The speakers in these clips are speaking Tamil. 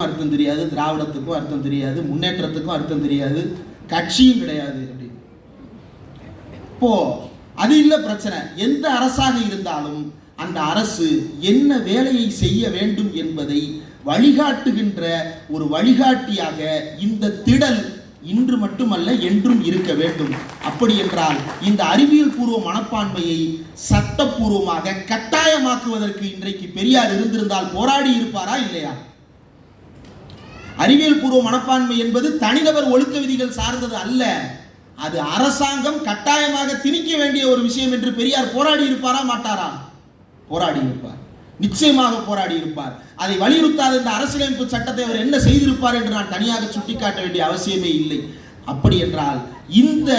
அர்த்தம் தெரியாது, திராவிடத்துக்கும் அர்த்தம் தெரியாது, முன்னேற்றத்துக்கும் அர்த்தம் தெரியாது, கட்சியும் கிடையாது அப்படின்னு. இப்போ அது இல்ல பிரச்சனை. எந்த அரசாக இருந்தாலும் அந்த அரசு என்ன வேலையை செய்ய வேண்டும் என்பதை வழிகாட்டுகின்ற ஒரு வழிகாட்டியாக இந்த திடல் இன்று மட்டுமல்ல என்றும் இருக்க வேண்டும். அப்படி என்றால் இந்த அறிவியல் பூர்வ மனப்பான்மையை சட்டப்பூர்வமாக கட்டாயமாக்குவதற்கு இன்றைக்கு பெரியார் இருந்திருந்தால் போராடி இருப்பாரா இல்லையா? அறிவியல் பூர்வ மனப்பான்மை என்பது தனிநபர் ஒழுக்க விதிகள் சார்ந்தது அல்ல, அது அரசாங்கம் கட்டாயமாக திணிக்க வேண்டிய ஒரு விஷயம் என்று பெரியார் போராடி இருப்பாரா மாட்டாரா? போராடி இருப்பார், நிச்சயமாக போராடி இருப்பார். அதை வலியுறுத்தாத இந்த அரசியலமைப்பு சட்டத்தை அவர் என்ன செய்திருப்பார் என்று நான் தனியாக சுட்டிக்காட்ட வேண்டிய அவசியமே இல்லை. அப்படி என்றால் இந்த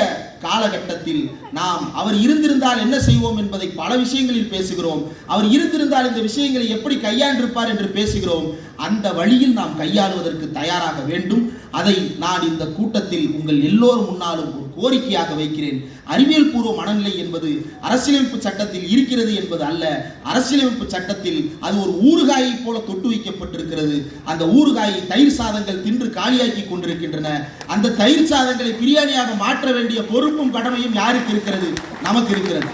காலகட்டத்தில் நாம் அவர் இருந்திருந்தால் என்ன செய்வோம் என்பதை பல விஷயங்களில் பேசுகிறோம். அவர் இருந்திருந்தால் இந்த விஷயங்களை எப்படி கையாண்டிருப்பார் என்று பேசுகிறோம். அந்த வழியில் நாம் கையாளுவதற்கு தயாராக வேண்டும். அதை நான் இந்த கூட்டத்தில் உங்கள் எல்லோரும் முன்னாலும் ஒரு கோரிக்கையாக வைக்கிறேன். அறிவியல் பூர்வ மனநிலை என்பது அரசியலமைப்பு சட்டத்தில் இருக்கிறது என்பது அல்ல. அரசியலமைப்பு சட்டத்தில் அது ஒரு ஊறுகாயை போல தொட்டு வைக்கப்பட்டிருக்கிறது. அந்த ஊறுகாயை தயிர் சாதங்கள் தின்று காலியாக்கி கொண்டிருக்கின்றன. அந்த தயிர் சாதங்களை பிரியாணியாக மாற்ற வேண்டிய பொறுப்பும் கடமையும் யாருக்கு இருக்கிறது? நமக்கு இருக்கிறது.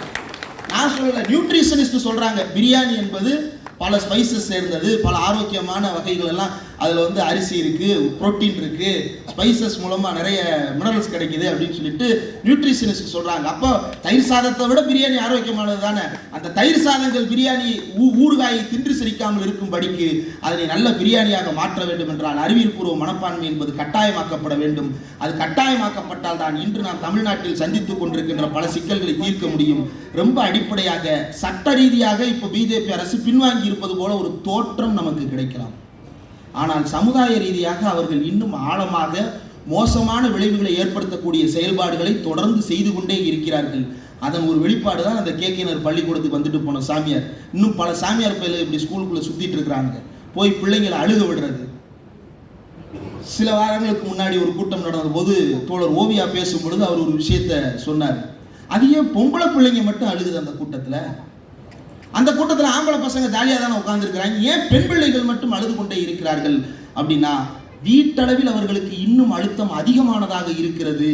நான் சொல்லல, நியூட்ரிஷனிஸ்ட் சொல்றாங்க பிரியாணி என்பது பல ஸ்பைசஸ் சேர்ந்தது, பல ஆரோக்கியமான வகைகள் எல்லாம் அதில் அரிசி இருக்கு, புரோட்டீன் இருக்கு, ஸ்பைசஸ் மூலமா நிறைய மினரல்ஸ் கிடைக்குது அப்படின்னு சொல்லிட்டு நியூட்ரிஷனிஸ்ட் சொல்றாங்க. அப்போ தயிர் சாதத்தை விட பிரியாணி ஆரோக்கியமானது தானே. அந்த தயிர் சாதங்கள் பிரியாணி ஊறுகாயை தின்று சிரிக்காமல் இருக்கும்படிக்கு அதனை நல்ல பிரியாணியாக மாற்ற வேண்டும் என்றால் அறிவியல் பூர்வ மனப்பான்மை என்பது கட்டாயமாக்கப்பட வேண்டும். அது கட்டாயமாக்கப்பட்டால் தான் இன்று நாம் தமிழ்நாட்டில் சந்தித்துக் கொண்டிருக்கின்ற பல சிக்கல்களை தீர்க்க முடியும். ரொம்ப அடிப்படையாக சட்ட ரீதியாக இப்போ பிஜேபி அரசு பின்வாங்கி இருப்பது போல ஒரு தோற்றம் நமக்கு கிடைக்கலாம். ஆனால் சமுதாய ரீதியாக அவர்கள் இன்னும் ஆழமாக மோசமான விளைவுகளை ஏற்படுத்தக்கூடிய செயல்பாடுகளை தொடர்ந்து செய்து கொண்டே இருக்கிறார்கள். அதன் ஒரு வெளிப்பாடு தான் அந்த கேகேனர் பள்ளிக்கூடத்துக்கு வந்துட்டு போன சாமியார். இன்னும் பல சாமியார் பயில இப்படி ஸ்கூலுக்குள்ள சுத்திட்டு இருக்கிறாங்க, போய் பிள்ளைங்களை அழுக விடுறது. சில வாரங்களுக்கு முன்னாடி ஒரு கூட்டம் நடந்த போது தோழர் ஓவியா பேசும் பொழுது அவர் ஒரு விஷயத்த சொன்னார். அது ஏன் பொம்பளை பிள்ளைங்க மட்டும் அழுகுது அந்த கூட்டத்தில்? அந்த கூட்டத்தில் ஆம்பளை பசங்க ஜாலியாக தானே உட்கார்ந்துருக்கிறாங்க, ஏன் பெண் பிள்ளைகள் மட்டும் அழுது கொண்டே இருக்கிறார்கள் அப்படின்னா, வீட்டளவில் அவர்களுக்கு இன்னும் அழுத்தம் அதிகமானதாக இருக்கிறது.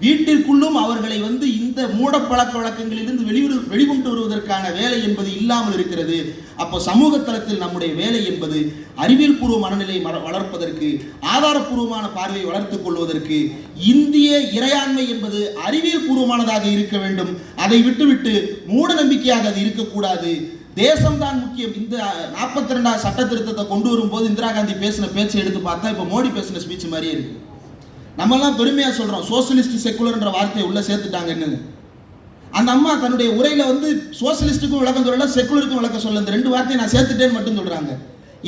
வீட்டிற்குள்ளும் அவர்களை இந்த மூட பழக்க வழக்கங்களிலிருந்து வெளிக்கொண்டு வருவதற்கான வேலை என்பது இல்லாமல் இருக்கிறது. அப்போ சமூக தளத்தில் நம்முடைய வேலை என்பது அறிவியல் பூர்வ மனநிலை வளர்ப்பதற்கு, ஆதாரப்பூர்வமான பார்வையை வளர்த்துக் கொள்வதற்கு இந்திய இறையாண்மை என்பது அறிவியல் பூர்வமானதாக இருக்க வேண்டும். அதை விட்டுவிட்டு மூட நம்பிக்கையாக அது இருக்கக்கூடாது. தேசம்தான் முக்கியம். இந்த 42வது சட்ட திருத்தத்தை கொண்டு வரும்போது இந்திரா காந்தி பேசின பேச்சை எடுத்து பார்த்தா இப்போ மோடி பேசின ஸ்பீச் மாதிரியே இருக்கு. நம்ம எல்லாம் பெருமையா சொல்றோம் சோசியலிஸ்ட் செக்குலர்ன்ற வார்த்தையை உள்ள சேர்த்துட்டாங்கன்னு. அந்த அம்மா தன்னுடைய உரையில சோசியலிஸ்டுக்கும் விளக்கம் சொல்லல, செக்குலருக்கும் விளக்கம் சொல்ல, இந்த ரெண்டு வார்த்தையை நான் சேர்த்துட்டேன்னு மட்டும் சொல்றாங்க.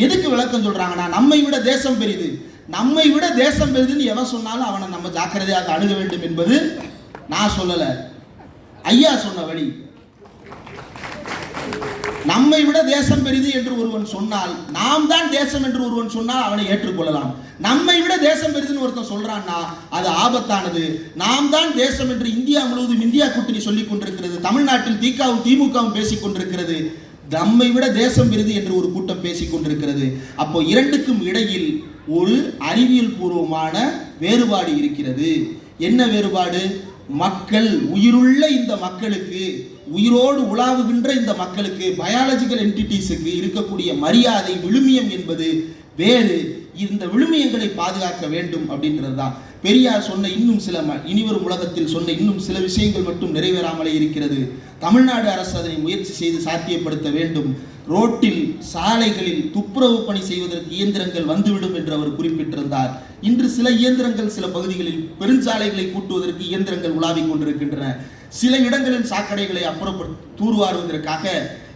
எதுக்கு விளக்கம் சொல்றாங்கன்னா, நம்மை விட தேசம் பெரிது, நம்மை விட தேசம் பெரிதுன்னு எவன் சொன்னாலும் அவனை நம்ம ஜாக்கிரதையாக அணுக வேண்டும் என்பது நான் சொல்லல, ஐயா சொன்ன வழி. நம்மை விட தேசம் பெரிது என்று ஒருவன் சொன்னால், நாம் தான் தேசம் என்று ஒருவன் சொன்னால் அவனை ஏற்றுக்கொள்ளலாம். நம்மை விட தேசம் பெரிதுன்னு ஒருத்தன் சொல்றான்னா அது ஆபத்தானது. நாம் தான் தேசம் என்று இந்தியா முழுவதும் இந்தியா கூட்டணி சொல்லிக் கொண்டிருக்கிறது. தமிழ்நாட்டில் திகவும் திமுகவும் பேசிக் கொண்டிருக்கிறது. நம்மை விட தேசம் பெரிது என்று ஒரு கூட்டம் பேசிக் கொண்டிருக்கிறது. அப்போ இரண்டுக்கும் இடையில் ஒரு அறிவியல் பூர்வமான வேறுபாடு இருக்கிறது. என்ன வேறுபாடு? மக்கள், உயிருள்ள இந்த மக்களுக்கு, உயிரோடு உலாவுகின்ற இந்த மக்களுக்கு, பயாலஜிக்கல் என்டிட்டிஸுக்கு இருக்கக்கூடிய மரியாதை, விழுமியம் என்பது வேறு. இந்த விழுமியங்களை பாதுகாக்க வேண்டும் அப்படின்றது தான் பெரியார் சொன்ன இன்னும் சில இனிவரும் உலகத்தில் சொன்ன இன்னும் சில விஷயங்கள் மட்டும் நிறைவேறாமலே இருக்கிறது. தமிழ்நாடு அரசு அதனை முயற்சி செய்து சாத்தியப்படுத்த வேண்டும். ரோட்டில், சாலைகளில் துப்புரவு பணி செய்வதற்கு இயந்திரங்கள் வந்துவிடும் என்று அவர் குறிப்பிட்டிருந்தார். இன்று சில இயந்திரங்கள் சில பகுதிகளில் பெருஞ்சாலைகளை கூட்டுவதற்கு இயந்திரங்கள் உலாவிக் கொண்டிருக்கின்றன. சில இடங்களில் சாக்கடைகளை தூர்வாருவதற்காக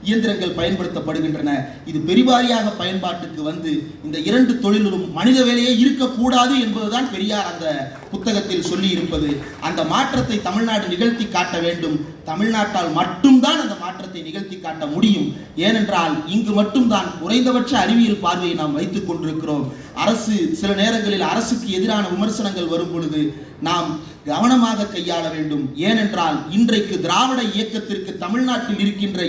இயந்திரங்கள் பயன்படுத்தப்படுகின்றன. இது பெரிவாரியாக பயன்பாட்டுக்கு இந்த இரண்டு தொழிலும் மனித வேலையே இருக்கக்கூடாது என்பதுதான் பெரியார் அந்த புத்தகத்தில் சொல்லி இருப்பது. அந்த மாற்றத்தை தமிழ்நாடு நிகழ்த்தி காட்ட வேண்டும். தமிழ்நாட்டால் மட்டும்தான் அந்த மாற்றத்தை நிகழ்த்தி காட்ட முடியும். ஏனென்றால் இங்கு மட்டும்தான் குறைந்தபட்ச அறிவியல் பார்வையை நாம் வைத்துக் கொண்டிருக்கிறோம். அரசு சில நேரங்களில் அரசுக்கு எதிரான விமர்சனங்கள் வரும் பொழுது நாம் கவனமாக கையாள வேண்டும். ஏனென்றால் இன்றைக்கு திராவிட இயக்கத்திற்கு தமிழ்நாட்டில் இருக்கின்ற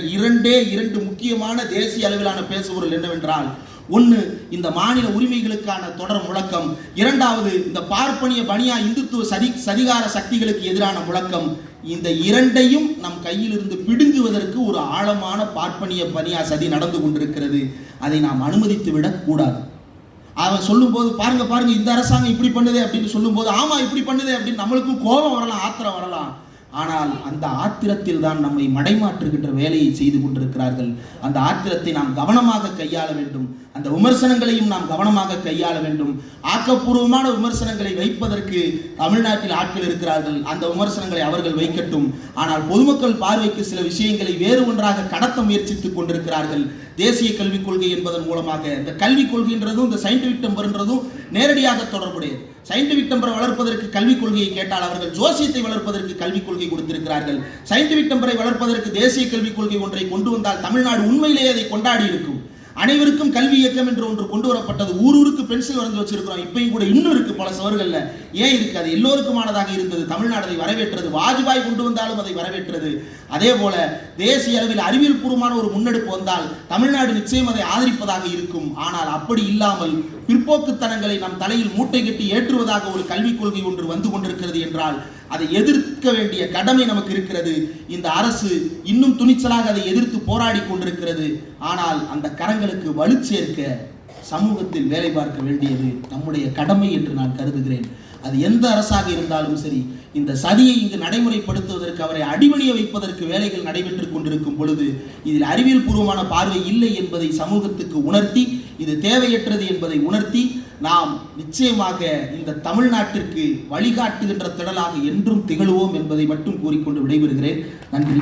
இரண்டு முக்கியமான தேசிய அளவிலான பேசுபொருள் என்னவென்றால், ஒன்று, இந்த மாநில உரிமைகளுக்கான தொடர் முழக்கம். இரண்டாவது, இந்த பார்ப்பனிய பனியா இந்துத்துவ சதிகார சக்திகளுக்கு எதிரான முழக்கம். இந்த இரண்டையும் நம் கையில் இருந்து பிடுங்குவதற்கு ஒரு ஆழமான பார்ப்பனிய பனியா சதி நடந்து கொண்டிருக்கிறது. அதை நாம் அனுமதித்து விடக் கூடாது. அவன் சொல்லும்போது பாருங்க இந்த அரசாங்கம் இப்படி பண்ணுதே அப்படின்னு சொல்லும்போது, ஆமா இப்படி பண்ணுதே அப்படின்னு நம்மளுக்கும் கோபம் வரலாம், ஆத்திரம் வரலாம். ஆனால் அந்த ஆத்திரத்தில் தான் நம்மை மடைமாற்றுகின்ற வேலையை செய்து கொண்டிருக்கிறார்கள். அந்த ஆத்திரத்தை நாம் கவனமாக கையாள வேண்டும். அந்த விமர்சனங்களையும் நாம் கவனமாக கையாள வேண்டும். ஆக்கப்பூர்வமான விமர்சனங்களை வைப்பதற்கு தமிழ்நாட்டில் ஆட்கள் இருக்கிறார்கள். அந்த விமர்சனங்களை அவர்கள் வைக்கட்டும். ஆனால் பொதுமக்கள் பார்வைக்கு சில விஷயங்களை வேறு ஒன்றாக கடத்த முயற்சித்துக் கொண்டிருக்கிறார்கள். தேசிய கல்விக் கொள்கை என்பதன் மூலமாக இந்த கல்விக் கொள்கைன்றதும் இந்த சயின்டிபிக் டெம்பர்ன்றதும் நேரடியாக தொடர்புடையது. சயின்டிபிக் டெம்பரை வளர்ப்பதற்கு கல்விக் கொள்கையை கேட்டால் அவர்கள் ஜோசியத்தை வளர்ப்பதற்கு கல்விக் கொள்கை கொடுத்திருக்கிறார்கள். சயின்டிபிக் டெம்பரை வளர்ப்பதற்கு தேசிய கல்விக் கொள்கை ஒன்றை கொண்டு வந்தால் தமிழ்நாடு உண்மையிலேயே அதை கொண்டாடி இருக்கும். அனைவருக்கும் கல்வி இயக்கம் என்று ஒன்று கொண்டு வரப்பட்டது. ஊருக்கு பென்சில் வரைந்து வச்சிருக்கிறோம். இப்பயும் கூட இன்னும் இருக்கு பல சவர்கள்ல. ஏன் இருக்கு? அது எல்லோருக்குமானதாக இருந்தது. தமிழ்நாடு அதை வரவேற்றது. வாஜ்பாய் கொண்டு வந்தாலும் அதை வரவேற்றது. அதே போல தேசிய அளவில் அறிவியல் பூர்வமான ஒரு முன்னெடுப்பு வந்தால் தமிழ்நாடு நிச்சயம் அதை ஆதரிப்பதாக இருக்கும். ஆனால் அப்படி இல்லாமல் பிற்போக்குத்தனங்களை நம் தலையில் மூட்டை கட்டி ஏற்றுவதாக ஒரு கல்விக் கொள்கை ஒன்று வந்து கொண்டிருக்கிறது என்றால் அதை எதிர்க்க வேண்டிய கடமை நமக்கு இருக்கிறது. இந்த அரசு இன்னும் துணிச்சலாக அதை எதிர்த்து போராடி கொண்டிருக்கிறது. ஆனால் அந்த கரங்களுக்கு வலு சேர்க்க சமூகத்தில் வேலை பார்க்க வேண்டியது நம்முடைய கடமை என்று நான் கருதுகிறேன். அது எந்த அரசாக இருந்தாலும் சரி, இந்த சதியை இங்கு நடைமுறைப்படுத்துவதற்கு, அவரை அடிபணிய வைப்பதற்கு வேலைகள் நடைபெற்றுக் கொண்டிருக்கும் பொழுது இதில் அறிவியல் பூர்வமான பார்வை இல்லை என்பதை சமூகத்துக்கு உணர்த்தி, இது தேவையற்றது என்பதை உணர்த்தி, நாம் நிச்சயமாக இந்த தமிழ்நாட்டிற்கு வழிகாட்டுகின்ற திடலாக என்றும் திகழ்வோம் என்பதை மட்டும் கூறிக்கொண்டு விடைபெறுகிறேன். நன்றி.